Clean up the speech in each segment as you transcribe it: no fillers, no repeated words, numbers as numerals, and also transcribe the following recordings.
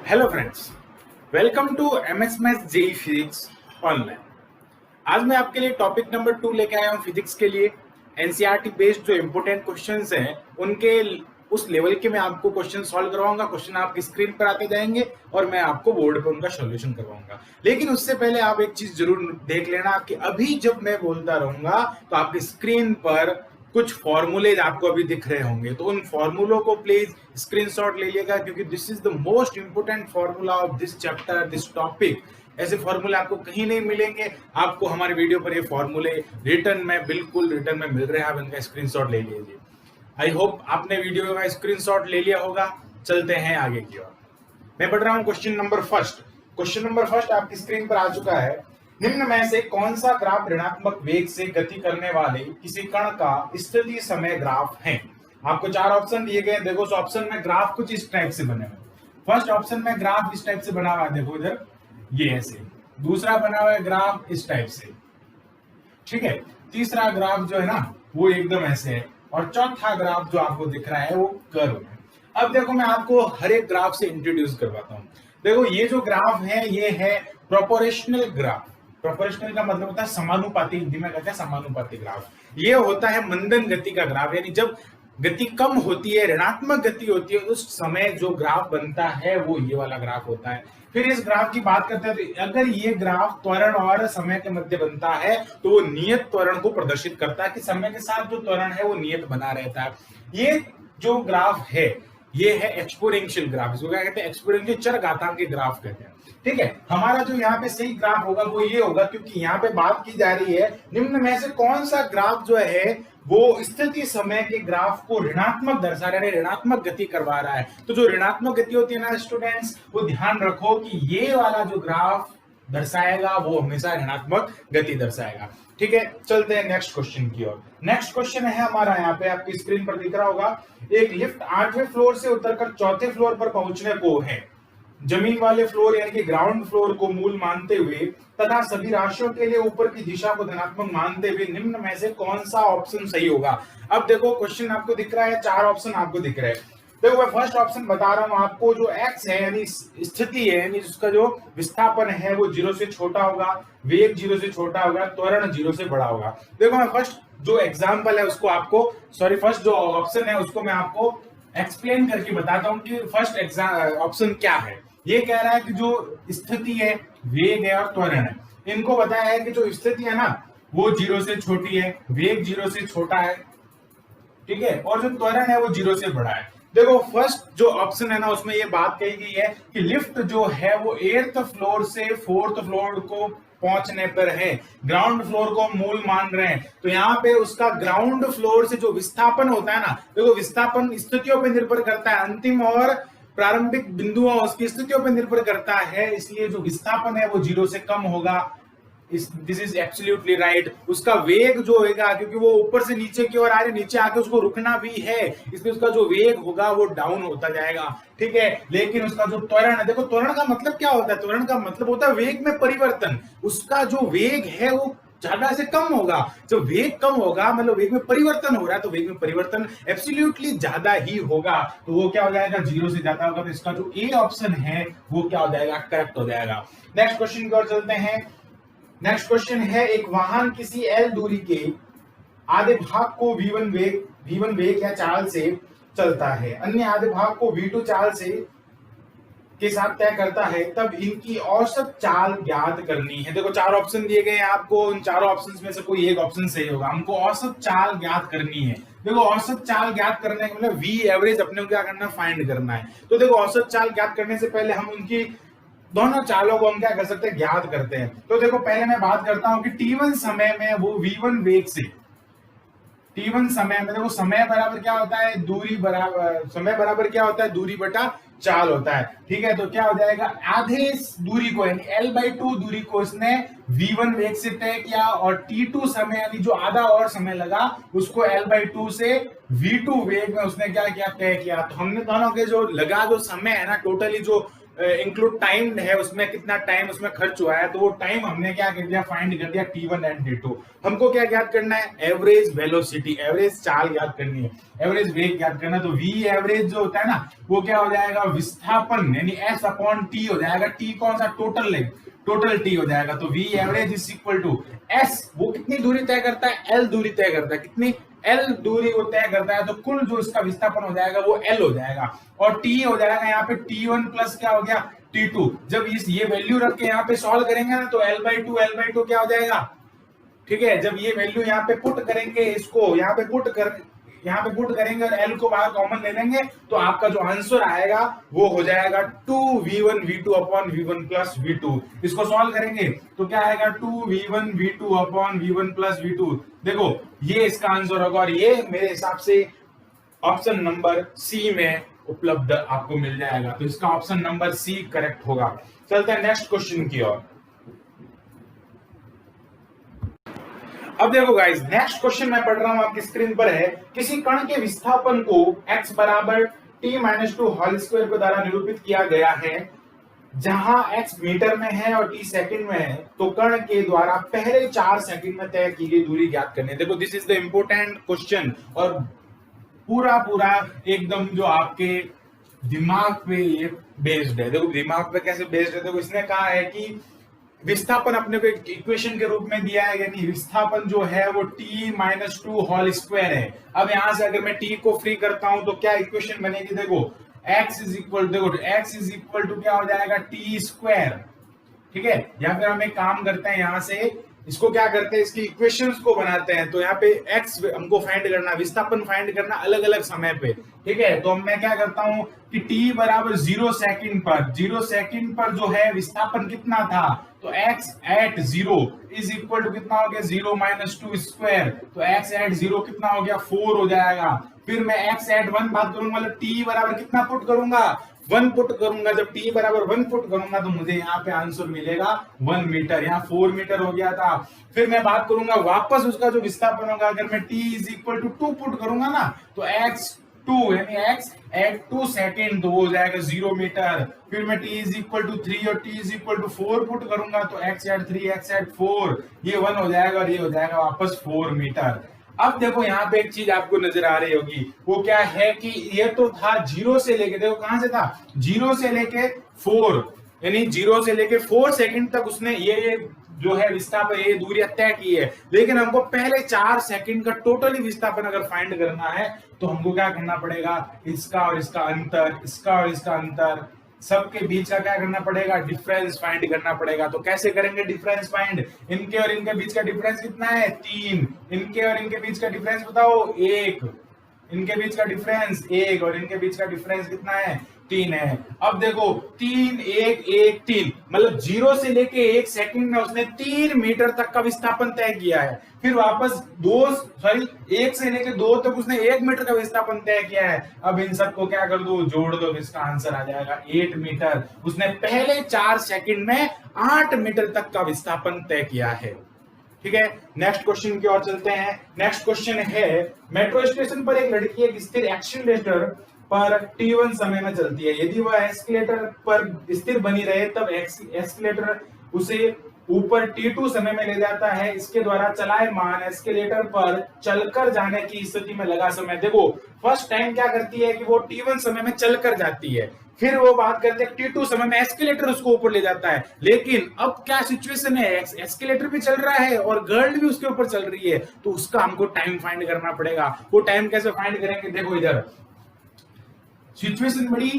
Hello friends, welcome to MS maths JEE physics online. आज मैं आपके लिए टॉपिक नंबर 2 लेके आया हूँ फिजिक्स के लिए। एनसीईआरटी बेस्ड जो इम्पोर्टेंट क्वेश्चंस हैं उनके उस लेवल के मैं आपको क्वेश्चन सॉल्व करवाऊंगा। क्वेश्चन आपकी स्क्रीन पर आते जाएंगे और मैं आपको बोर्ड पर उनका सॉल्यूशन करवाऊंगा। लेकिन उससे पहले आप एक चीज जरूर देख लेना कि अभी जब मैं बोलता रहूंगा तो आपकी स्क्रीन पर कुछ फॉर्मूलेज आपको अभी दिख रहे होंगे, तो उन फॉर्मूलों को प्लीज स्क्रीनशॉट ले लीजिएगा, क्योंकि this is the most important formula of this chapter, this topic. ऐसे फॉर्मूले आपको कहीं नहीं मिलेंगे। आपको हमारे वीडियो पर ये फॉर्मूले रिटर्न में, बिल्कुल रिटर्न में मिल रहे हैं। आप इनका स्क्रीनशॉट ले लीजिए। आई होप आपने वीडियो का स्क्रीनशॉट ले लिया होगा। चलते हैं आगे की ओर। मैं पढ़ रहा हूं question number first. Question number first आपकी स्क्रीन पर आ चुका है। निम्न में से कौन सा ग्राफ ऋणात्मक वेग से गति करने वाले किसी कण का स्थिति समय ग्राफ है? आपको चार ऑप्शन दिए गए। देखो उस ऑप्शन में ग्राफ कुछ इस टाइप से बने हुए। फर्स्ट ऑप्शन में ग्राफ इस टाइप से बना हुआ है, देखो इधर ये ऐसे। दूसरा बना हुआ है ग्राफ इस टाइप से, ठीक है। तीसरा ग्राफ जो है ना वो एकदम ऐसे है, और चौथा ग्राफ जो आपको दिख रहा है वो कर्व है। अब देखो मैं आपको हर एक ग्राफ से इंट्रोड्यूस करवाता हूँ। देखो ये जो ग्राफ है ये है प्रोपोर्शनल ग्राफ। प्रोपोर्शनल का मतलब होता है समानुपाती, हिंदी में कहते हैं समानुपाती ग्राफ। ये होता है मंदन गति का ग्राफ, यानी जब गति कम होती है, ऋणात्मक गति होती है, उस समय जो ग्राफ बनता है वो ये वाला ग्राफ होता है। फिर इस ग्राफ की बात करते हैं तो अगर ये ग्राफ त्वरण और समय के मध्य बनता है तो वो नियत त्वरण को प्रदर्शित करता है, कि समय के साथ जो त्वरण है वो नियत बना रहता है। ये जो ग्राफ है ये है एक्सपोनेंशियल ग्राफ। इसको क्या कहते हैं? एक्सपोनेंशियल, चरघातांकी ग्राफ कहते हैं, ठीक है। हमारा जो यहाँ पे सही ग्राफ होगा वो ये होगा, क्योंकि यहाँ पे बात की जा रही है निम्न में से कौन सा ग्राफ जो है वो स्थिति समय के ग्राफ को ऋणात्मक दर्शा रहा है, ऋणात्मक गति करवा रहा है। तो जो ऋणात्मक गति होती है ना स्टूडेंट्स, वो ध्यान रखो कि ये वाला जो ग्राफ दर्शाएगा वो हमेशा ऋणात्मक गति दर्शाएगा, ठीक है। चलते हैं नेक्स्ट क्वेश्चन की ओर। नेक्स्ट क्वेश्चन है हमारा, यहाँ पे आपकी स्क्रीन पर दिख रहा होगा। एक लिफ्ट 8वें फ्लोर से उतरकर 4थे फ्लोर पर पहुंचने को है। जमीन वाले फ्लोर यानी कि ग्राउंड फ्लोर को मूल मानते हुए तथा सभी राशियों के लिए ऊपर की दिशा को धनात्मक मानते हुए निम्न में से कौन सा ऑप्शन सही होगा? अब देखो क्वेश्चन आपको दिख रहा है, चार ऑप्शन आपको दिख रहे हैं। देखो मैं फर्स्ट ऑप्शन बता रहा हूं आपको। जो एक्स है यानी स्थिति है, यानी उसका जो विस्थापन है वो 0 से छोटा होगा, वेग 0 से छोटा होगा, त्वरण 0 से बड़ा होगा। देखो मैं फर्स्ट जो एग्जांपल है उसको आपको, फर्स्ट जो ऑप्शन है उसको मैं आपको एक्सप्लेन करके बताता हूं कि फर्स्ट ऑप्शन क्या है। ये कह रहा है कि जो स्थिति है, वेग है और त्वरण है, इनको बताया है कि जो स्थिति है ना वो 0 से छोटी है, वेग 0 से छोटा है, ठीक है, और जो त्वरण है वो 0 से बड़ा है। देखो फर्स्ट जो ऑप्शन है ना उसमें ये बात कही गई है कि लिफ्ट जो है वो 8th फ्लोर से 4th फ्लोर को पहुंचने पर है, ग्राउंड फ्लोर को मूल मान रहे हैं। तो यहाँ पे उसका ग्राउंड फ्लोर से जो विस्थापन होता है ना, देखो विस्थापन स्थितियों पर निर्भर करता है, अंतिम और प्रारंभिक बिंदुओं उसकी स्थितियों पर निर्भर करता है, इसलिए जो विस्थापन है वो 0 से कम होगा। This is absolutely right. उसका वेग जो होगा, क्योंकि वो ऊपर से नीचे की ओर आ रहे, नीचे आके उसको रुकना भी है, इसलिए उसका जो वेग होगा वो डाउन होता जाएगा, ठीक है। लेकिन उसका जो त्वरण है, देखो त्वरण का मतलब क्या होता है? त्वरण का मतलब होता है वेग में परिवर्तन। उसका जो वेग है वो ज्यादा से कम होगा। जब वेग कम होगा मतलब वेग में परिवर्तन हो रहा है, तो वेग में परिवर्तन एब्सोल्युटली ज्यादा ही होगा। तो वो क्या हो जाएगा? 0 से ज्यादा होगा। तो इसका जो ए ऑप्शन है वो क्या हो जाएगा? करेक्ट हो जाएगा। नेक्स्ट क्वेश्चन की ओर चलते हैं। नेक्स्ट क्वेश्चन है, एक वाहन किसी एल दूरी के आधे भाग को v1 वेग या चाल से चलता है, अन्य आधे भाग को v2 चाल से के साथ तय करता है, तब इनकी औसत चाल ज्ञात करनी है। देखो चार ऑप्शन दिए गए हैं आपको, उन चारों ऑप्शंस में से कोई एक ऑप्शन सही होगा। हमको औसत चाल ज्ञात करनी है। देखो औसत चाल ज्ञात करने का मतलब वी एवरेज अपने को क्या करना है? फाइंड करना है। तो देखो औसत चाल ज्ञात करने से पहले हम उनकी दोनों चालों को हम क्या कर सकते हैं? ज्ञात करते हैं। तो देखो पहले मैं बात करता हूं कि t1 समय में वो v1 वेग से, t1 समय में देखो समय बराबर क्या होता है? दूरी बराबर, समय बराबर क्या होता है? दूरी बटा चाल होता है, ठीक है। तो क्या हो जाएगा? आधे दूरी को यानी l/2 दूरी को इसने v1 वेग से तय किया, और t2 समय यानी जो आधा और समय लगा उसको l/2 से v2 वेग में उसने क्या किया? तय किया। तो हमने दोनों के जो लगा जो समय है ना, टोटली जो इंक्लूड टाइम है, उसमें कितना टाइम उसमें खर्च हुआ है, तो वो टाइम हमने क्या कर दिया, फाइंड कर दिया T1 एंड T2। हमको क्या ज्ञात करना है, एवरेज वेलोसिटी, एवरेज चाल ज्ञात करनी है, एवरेज वेग ज्ञात करना है। तो V एवरेज जो होता है ना, वो क्या हो जाएगा, विस्थापन यानी S अपॉन T हो जाएगा। T कौन सा, टोटल लेग, टोटल T हो जाएगा। तो V average is equal to S, वो कितनी दूरी तय करता है, L दूरी तय करता है, कितनी, L दूरी को तय करता है, तो कुल जो इसका विस्थापन हो जाएगा वो L हो जाएगा। और T हो जाएगा यहाँ पे T1 प्लस क्या हो गया, T2। जब ये वैल्यू रख के यहाँ पे सॉल्व करेंगे ना, तो L/2 क्या हो जाएगा, ठीक है। जब ये वैल्यू यहाँ पे पुट करेंगे, इसको यहाँ पे पुट करेंगे और L को बाहर कॉमन ले लेंगे, तो आपका जो आंसर आएगा वो हो जाएगा 2v1 v2 upon v1 plus v2। इसको सॉल्व करेंगे तो क्या आएगा, 2v1 v2 upon v1 plus v2। देखो ये इसका आंसर होगा, और ये मेरे हिसाब से ऑप्शन नंबर सी में उपलब्ध आपको मिल जाएगा। तो इसका ऑप्शन नंबर सी करेक्ट होगा। चलते हैं नेक्स्ट क्वेश्चन की ओर। अब देखो गाइस, नेक्स्ट क्वेश्चन मैं पढ़ रहा हूं, आपकी स्क्रीन पर है। किसी कण के विस्थापन को x बराबर t-2 होल स्क्वायर के द्वारा निरूपित किया गया है, जहां x मीटर में है और t सेकंड में है, तो कण के द्वारा पहले 4 सेकंड में तय की गई दूरी ज्ञात करनी है। देखो this is the important question, और पूरा एकदम जो आपके दिमाग पे ये बेस्ड है। देखो दिमाग पे कैसे बेस्ड है, देखो इसने कहा है कि विस्थापन अपने को एक इक्वेशन के रूप में दिया है, यानी विस्थापन जो है वो t-2 होल स्क्वायर है। अब यहां से अगर मैं t को फ्री करता हूं तो क्या इक्वेशन बनेगी, देखो x इज इक्वल टू क्या हो जाएगा, t स्क्वायर, ठीक है। या फिर हम एक काम करते हैं, यहां से इसको क्या करते हैं, इसकी इक्वेशंस को बनाते हैं। तो यहाँ पे x हमको फाइंड करना, विस्थापन फाइंड करना अलग अलग समय पे, ठीक है। तो मैं क्या करता हूं कि t बराबर 0 सेकंड पर जो है विस्थापन कितना था, तो x at 0 is equal to कितना हो गया, 0 माइनस 2 स्क्वायर। तो x एट 0 कितना हो गया, 4 हो जाएगा। फिर मैं x एट 1 बात करूंगा, मतलब t बराबर कितना पुट करूंगा, 1 पुट करूंगा। जब t बराबर 1 पुट करूंगा तो मुझे यहाँ पे आंसर मिलेगा 1 मीटर, यहाँ 4 मीटर हो गया था। फिर मैं बात करूंगा वापस उसका जो विस्थापन होगा, अगर मैं t is equal to 2 put करूंगा ना, तो x2 यानी x एट 2 सेकेंड, तो वो हो जाएगा 0 मीटर। फिर मैं t इज इक्वल टू 3 और t is equal to 4 put करूंगा, तो x एट 3 x एट 4, ये 1 हो जाएगा और ये हो जाएगा वापस 4 मीटर। अब देखो यहाँ पे एक चीज आपको नजर आ रही होगी, वो क्या है कि ये तो था 0 से लेके, देखो कहां से था, 0 से लेके 4, यानी 0 से लेके 4 सेकंड तक उसने ये जो है विस्थापन, ये दूरी तय की है। लेकिन हमको पहले 4 सेकंड का टोटली विस्थापन अगर फाइंड करना है, तो हमको क्या करना पड़ेगा, इसका और इसका अंतर, इसका और इसका अंतर, सबके बीच का क्या करना पड़ेगा, डिफरेंस फाइंड करना पड़ेगा। तो कैसे करेंगे डिफरेंस फाइंड, इनके और इनके बीच का डिफरेंस कितना है, 3, इनके और इनके बीच का डिफरेंस बताओ 1, इनके बीच का डिफरेंस 1 और इनके बीच का डिफरेंस कितना है, 3 है। अब देखो 3 1 1 3, मतलब 0 से लेके 1 सेकंड में उसने 3 मीटर तक का विस्थापन तय किया है। फिर वापस 1 से लेके 2 तक उसने 1 मीटर का विस्थापन तय किया है। अब इन सबको क्या कर दो, जोड़ दो, इसका आंसर आ जाएगा 8 मीटर। उसने पहले 4 सेकंड में 8 मीटर तक का विस्थापन तय किया है, ठीक है। नेक्स्ट क्वेश्चन की ओर चलते हैं। नेक्स्ट क्वेश्चन है, मेट्रो स्टेशन पर एक लड़की एक स्थिर एक्सीलरेटर पर t1 समय में चलती है। यदि वह एस्केलेटर पर स्थिर बनी रहे, तब एस्केलेटर उसे ऊपर t2 समय में ले जाता है। इसके द्वारा चलायमान एस्केलेटर पर चलकर जाने की स्थिति में लगा समय। देखो फर्स्ट टाइम क्या करती है कि वो t1 समय में चलकर जाती है, फिर वो बात करते हैं t2 समय में एस्केलेटर उसको ऊपर ले जाता है। लेकिन अब क्या सिचुएशन है, एस्केलेटर भी चल रहा है और गर्ल भी उसके ऊपर चल रही है, तो उसका हमको टाइम फाइंड करना पड़ेगा। वो टाइम कैसे फाइंड करेंगे, देखो इधर सिचुएशन बड़ी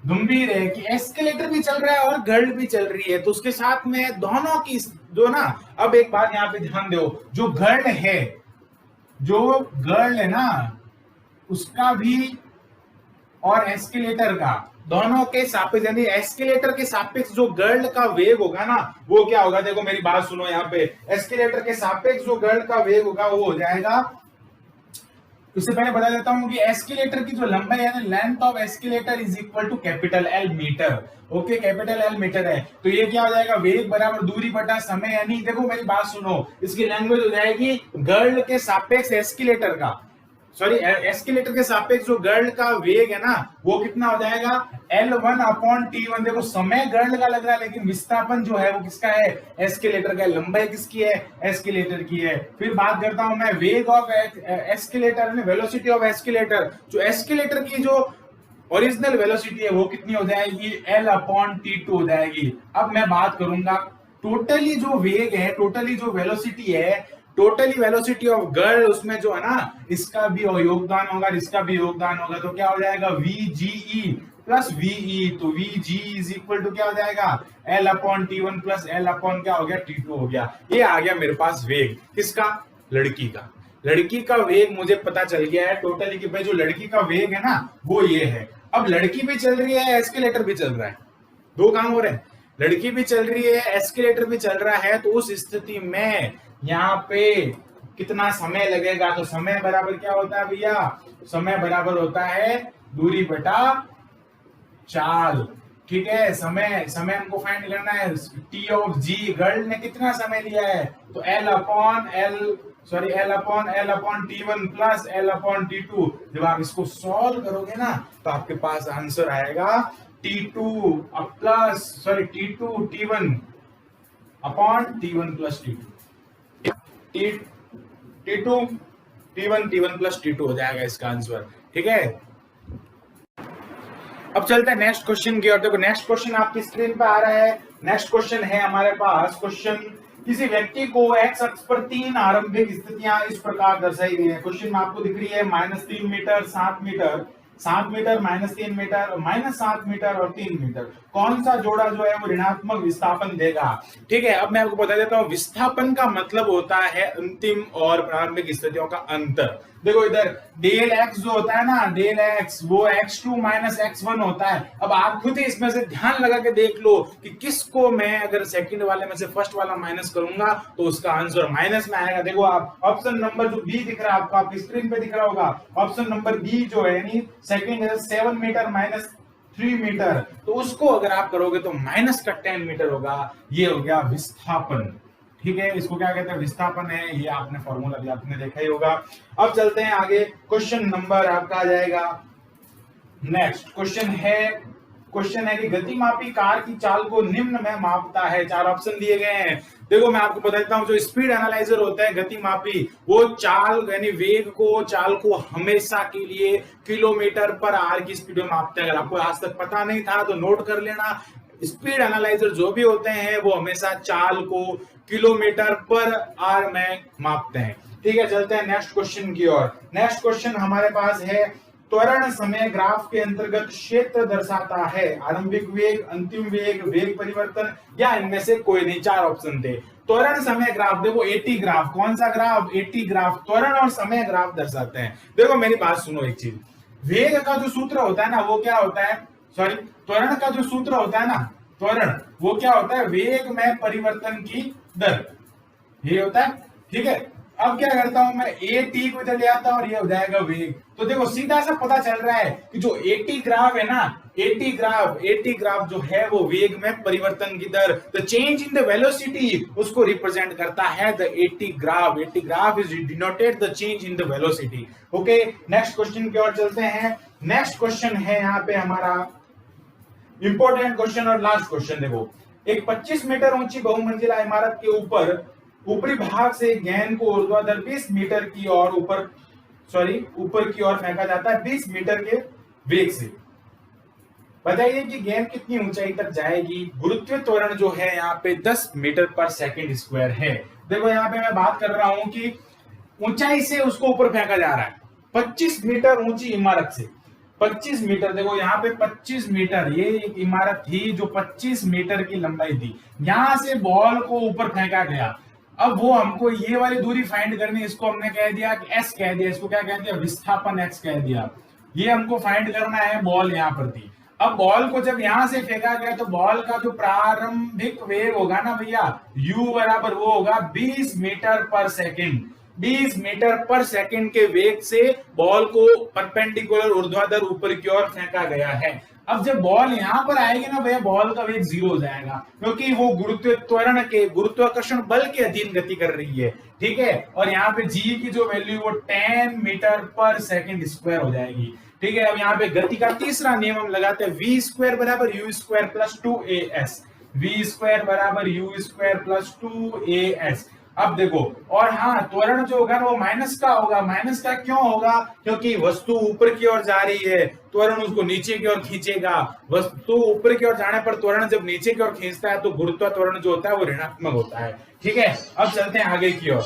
गंभीर है कि एस्केलेटर भी चल रहा है और गर्ल भी चल रही है, तो उसके साथ में दोनों की जो ना, अब एक बात यहाँ पे ध्यान दो, जो गर्ल है ना, उसका भी और एस्केलेटर का दोनों के सापेक्ष, यानी एस्केलेटर के सापेक्ष जो गर्ल का वेग होगा ना, वो क्या होगा, देखो मेरी बात सुनो, यहाँ पे एस्केलेटर के सापेक्ष जो गर्ल का वेग होगा वो हो जाएगा, इससे पहले बता देता हूं कि एस्केलेटर की जो लंबाई है, length of escalator is equal to capital L metre. Okay, capital L metre है, तो ये क्या हो जाएगा, वेग बराबर दूरी बटा समय, यानी देखो मेरी बात सुनो, इसकी लैंग्वेज हो जाएगी गर्ल के सापेक्ष एस्केलेटर का, सॉरी एस्केलेटर के सापेक्ष जो गर्ल का वेग है ना वो कितना हो जाएगा L1 अपॉन T1। देखो समय गर्ल का लग रहा है लेकिन विस्थापन जो है वो किसका है, एस्केलेटर का। लंबाई किसकी है, एस्केलेटर की है। फिर बात करता हूं मैं वेग of escalator, velocity of escalator. जो एस्केलेटर की जो ओरिजिनल वेलोसिटी है वो कितनी हो जाएगी, L अपॉन T2 हो जाएगी। अब मैं बात करूंगा टोटली जो वेग है, टोटली जो वेलोसिटी है, टोटली वेलोसिटी ऑफ गर्ल, उसमें जो है ना इसका भी योगदान होगा, इसका भी योगदान होगा, तो क्या हो जाएगा VGE प्लस VE। तो VG इज इक्वल टू क्या हो जाएगा L upon T1 plus L upon क्या हो गया T2 हो गया। ये आ गया मेरे पास वेग किसका, लड़की का। लड़की का वेग मुझे पता चल गया है टोटली कि भाई जो लड़की का वेग है ना वो ये है। अब लड़की भी चल रही है, एस्केलेटर भी चल रहा है, दो काम हो रहे हैं, लड़की भी चल रही है, एस्केलेटर भी चल रहा है। तो उस स्थिति में यहाँ पे कितना समय लगेगा, तो समय बराबर क्या होता है भैया, समय बराबर होता है दूरी बटा चाल। ठीक है, समय समय हमको फाइंड करना है। T ऑफ G गर्ल ने कितना समय लिया है, तो L upon L upon T1 plus L upon T2। जब आप इसको सॉल्व करोगे ना तो आपके पास आंसर आएगा T2 T1 upon T1 plus T2। T1 plus T2 हो जाएगा इसका आंसर। ठीक है, अब चलते हैं नेक्स्ट क्वेश्चन की ओर। देखो नेक्स्ट क्वेश्चन आपकी स्क्रीन पे आ रहा है। नेक्स्ट क्वेश्चन है हमारे पास, क्वेश्चन किसी व्यक्ति को एक्स अक्ष पर 3 आरंभिक स्थितियां इस प्रकार दर्शाई गई है। क्वेश्चन में आपको दिख रही है -3 metre, 7 metre, 7 metre, -3 metre, -7 metre और 3 मीटर। कौन सा जोड़ा जो है वो ऋणात्मक विस्थापन देगा। ठीक है, अब मैं आपको बता देता हूं, विस्थापन का मतलब होता है अंतिम और प्रारंभिक स्थितियों का अंतर। देखो इधर डेल एक्स जो होता है ना, डेल एक्स वो x2 माइनस x1 होता है। अब आप खुद ही इसमें से ध्यान लगा के देख लो कि किसको मैं अगर सेकंड वाले में से फर्स्ट वाला माइनस करूंगा तो उसका आंसर माइनस में आएगा। देखो आप ऑप्शन नंबर जो बी दिख रहा है आपको, आपकी स्क्रीन पे दिख रहा होगा, ऑप्शन नंबर बी जो है यानी सेकंड 7 मीटर माइनस 3 मीटर, तो उसको अगर आप करोगे तो माइनस का 10 मीटर होगा। ये हो गया विस्थापन। ठीक है, इसको क्या कहते हैं, विस्थापन है। ये आपने फॉर्मूला भी आपने देखा ही होगा। अब चलते हैं आगे, क्वेश्चन नंबर आपका आ जाएगा नेक्स्ट। क्वेश्चन है कि गतिमापी कार की चाल को निम्न में मापता है। 4 ऑप्शन दिए गए हैं। देखो मैं आपको बता देता हूं, जो स्पीड एनालाइजर होता है गतिमापी, वो चाल यानी वेग को, चाल को हमेशा के लिए किलोमीटर पर आवर की स्पीड में मापता है। अगर आपको आज तक पता नहीं था तो नोट कर लेना, स्पीड एनालाइजर जो भी होते हैं वो हमेशा चाल को किलोमीटर पर आवर में मापते हैं। ठीक है, चलते हैं नेक्स्ट क्वेश्चन की ओर। नेक्स्ट क्वेश्चन हमारे पास है, त्वरण समय ग्राफ के अंतर्गत क्षेत्र दर्शाता है। आरंभिक वेग, अंतिम वेग, वेग परिवर्तन या इनमें से कोई नहीं। 4 ऑप्शन थे। त्वरण समय ग्राफ, देखो एटी ग्राफ, कौन सा ग्राफ, एटी ग्राफ, त्वरण और समय ग्राफ दर्शाते हैं। देखो मेरी बात सुनो एक चीज, वेग का जो सूत्र होता है ना वो क्या होता है, सॉरी त्वरण का जो सूत्र होता है ना, त्वरण वो क्या होता है, वेग में परिवर्तन की दर, ये होता है। ठीक है, अब क्या करता हूं मैं, ए टी को इधर ले आता हूं और ये हो जाएगा वेग। तो देखो सीधा सा पता चल रहा है कि जो एटी ग्राफ है ना, एटी ग्राफ जो है वो वेग में परिवर्तन की दर, the change in the velocity, उसको रिप्रेजेंट करता है the AT graph. AT graph is denoted the change in the velocity. Okay, next question की ओर चलते हैं। नेक्स्ट क्वेश्चन है यहाँ पे हमारा इंपॉर्टेंट क्वेश्चन और लास्ट क्वेश्चन। देखो एक 25 मीटर ऊंची बहुमंजिला इमारत के ऊपर ऊपरी भाग से गेंद को ऊर्ध्वाधर 20 मीटर की ओर ऊपर की ओर फेंका जाता है 20 मीटर के वेग से। बताइए कि गेंद कितनी ऊंचाई तक जाएगी। गुरुत्वीय त्वरण जो है यहाँ पे 10 मीटर पर सेकंड स्क्वायर है। देखो यहाँ पे मैं बात कर रहा हूं कि ऊंचाई से उसको ऊपर फेंका जा रहा है 25 मीटर ऊंची इमारत से। 25 मीटर, देखो यहाँ पे 25 मीटर, ये एक इमारत थी जो 25 मीटर की लंबाई थी, यहां से बॉल को ऊपर फेंका गया। अब वो हमको ये वाली दूरी फाइंड करनी, इसको हमने कह दिया कि एस कह दिया, इसको क्या कह दिया, विस्थापन एक्स कह दिया। ये हमको फाइंड करना है, बॉल यहाँ पर थी। अब बॉल को जब यहां से फेंका गया तो बॉल का जो प्रारंभिक वेग होगा ना भैया, u बराबर वो होगा 20 मीटर पर सेकंड। 20 मीटर पर सेकंड के वेग से बॉल को परपेंडिकुलर ऊर्ध्वाधर ऊपर की ओर फेंका गया है। अब जब बॉल यहां पर आएगी ना भैया, बॉल का वेग 0 हो जाएगा, क्योंकि वो त्वरण के गुरुत्वाकर्षण बल के अधीन गति कर रही है। ठीक है, और यहाँ पे जी की जो वैल्यू वो 10 मीटर पर सेकंड स्क्वायर हो जाएगी। ठीक है, अब यहाँ पे गति का तीसरा नियम हम लगाते हैं, वी स्क्वायर बराबर u square plus 2as, v square बराबर यू स्क्वायर प्लस 2as। अब देखो, और हाँ, त्वरण जो होगा ना वो माइनस का होगा। माइनस का क्यों होगा? क्योंकि वस्तु ऊपर की ओर जा रही है, त्वरण उसको नीचे की ओर खींचेगा। वस्तु ऊपर की ओर जाने पर त्वरण जब नीचे की ओर खींचता है तो गुरुत्वाकर्षण जो होता है वो ऋणात्मक होता है। ठीक है, अब चलते हैं आगे की ओर।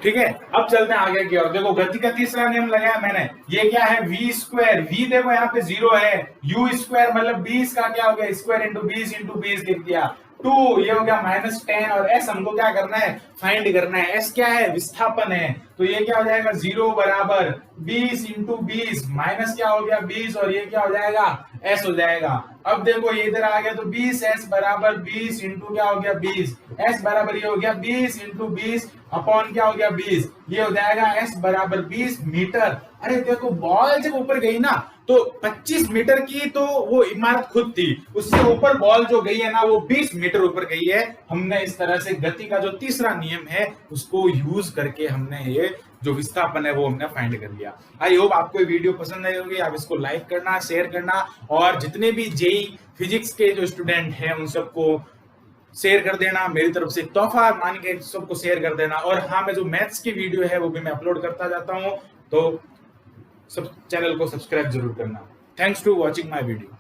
ठीक है, अब चलते हैं आगे की ओर। देखो, गति का तीसरा नियम लगाया मैंने, ये क्या है, वी स्क्वायर। वी देखो यहाँ पे 0 है, यू स्क्वायर मतलब 20 का क्या हो गया, स्क्वायर इंटू 20 लिख दिया। 2 ये हो गया -10, और s हमको क्या करना है, फाइंड करना है। s क्या है, विस्थापन है, तो ये क्या हो जाएगा, 0 बराबर 20 इंटू 20 माइनस क्या हो गया 20, और ये क्या हो जाएगा, s हो जाएगा। अब देखो ये इधर आ गया तो 20s बराबर 20 इंटू क्या हो गया 20, s बराबर ये हो गया 20 इंटू 20 अपॉन क्या हो गया 20, ये हो जाएगा s बराबर 20 मीटर। अरे देखो, बॉल जब ऊपर गई ना तो 25 मीटर की तो वो इमारत खुद थी, उससे ऊपर बॉल जो गई है ना वो 20 मीटर ऊपर गई है। हमने इस तरह से गति का जो तीसरा नियम है उसको यूज करके हमने ये जो विस्थापन है वो हमने फाइंड कर लिया। आई होप आपको ये वीडियो पसंद आई होगी। आप इसको लाइक करना, शेयर करना, और जितने भी जेई फिजिक्स के जो स्टूडेंट हैं उन सबको शेयर कर देना। मेरी तरफ से तोहफा मान के सबको शेयर कर देना। और हाँ, मैं जो मैथ्स की वीडियो है वो भी मैं अपलोड करता जाता हूँ, तो सब चैनल को सब्सक्राइब जरूर करना। Thanks to watching my video.